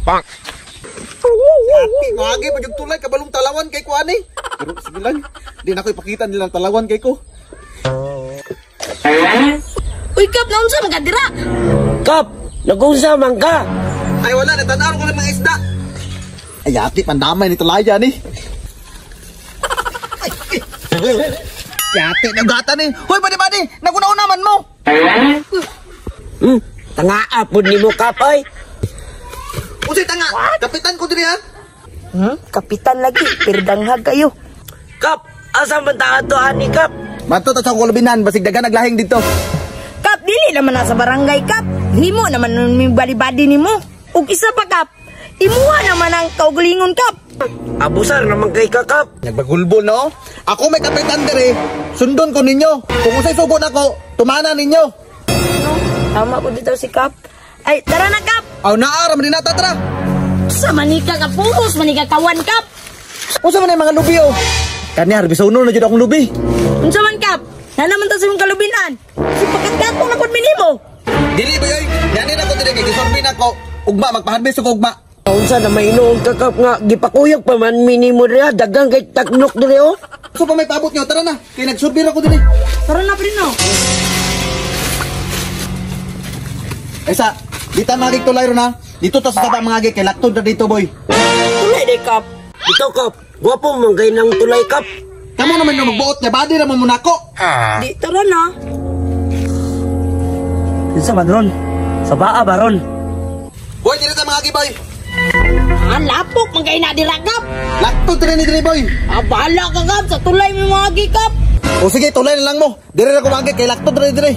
Bang. Ati, magi pa yung tulay, kabalong talawan kay kuan eh. Pero sige lang, di na ko ipakita nilang talawan kay ko. Uy, Kap, naunsa man ka dira? Kap, nagunsa man ka? Ay wala, natanaro ko ng mga isda. Ay ati, pandamay ni tulaya ni. Yate, nagatan eh. Hoy, badi-badi, nagunaw naman mo. Tangaapod ni mo, Kap, ay. Unsay tanga, kapitan ko diri ha. Kapitan lagi, pirdanghag kayo. Kap, asa man tahan to, ani, Kap? Bato ta sa kulubinan, basig dagan naglahing dito. Kap, dili naman na sa barangay, Kap. Himo naman ng bali-badi ni mo. Ug isa pa, Kap. Imuha naman ang kaugalingon, Kap. Abusar naman kay ka, Kap. Nagbagulbol no? Ako may kapitan diri, sundon ko ninyo. Kung usay sugo nako, tumana ninyo. Tama po dito si Kap. Ay, tara na, Kap. Aw naara man dinata tara. Sa manika ka puros, manika kawan, Kap. Unsa man ay mga lubi oh? Kani harbi sa uno na jud akong lubi. Unsa man, Kap? Na naman ta sa mong kalubinan. Si pagkatgatong na pod minimo. Dili ba yoy? Yani na ko diri kay gisorbin ako. Ugma magpaharvest ko ugma. Unsa na may inuong ka, Kap, nga gipakuyog pa man minimo diri, dagang kay taknok diri, oh. So pa may paabot nyo, tara na. Kay nagsurbir ako diri. Tara na, Prino. Esa, dita magig tulay ron ha. Dito ta sa taba mga kay laktod na dito boy. Tulay de, Kap. Ito, Kap, gwapo mong kay ng tulay, Kap. Kamu naman yung magbuot niya, badi naman muna ko. Di, tara na. Isa man ron? Sa baa ba ron? Boy, dito ta mga boy. Lapok, magkay na dira, Kap. Laktod diri ni diri boy. Bahala ka, Kap. Sa tulay mo mga Kap. O sige, tulay na lang mo. Diri na ko mga kay laktod diri diri.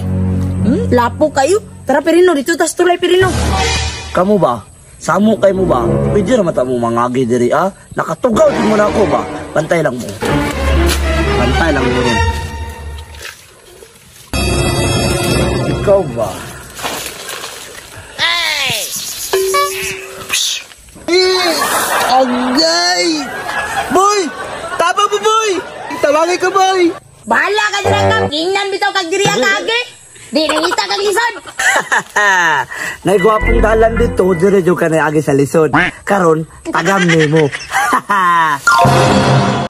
Lapok kayo. Tara, Pirino. Dito tas tulay, Pirino. Kamu ba? Samo kay mo ba? Pwede na mata mo mangagi diri, ah? Nakatugaw din mo na ako ba? Pantay lang mo. Pantay lang mo rin. Ikaw ba? Agay! Boy! Tama mo, boy! Tawagin ka, boy! Bahala ka dira, Kap. Ingnan bitaw kag diri ka agi. Di nangita kag lisod. Naigwapong dalan dito, dire jo ka na agi sa lisod. Karon, tagam ni mo.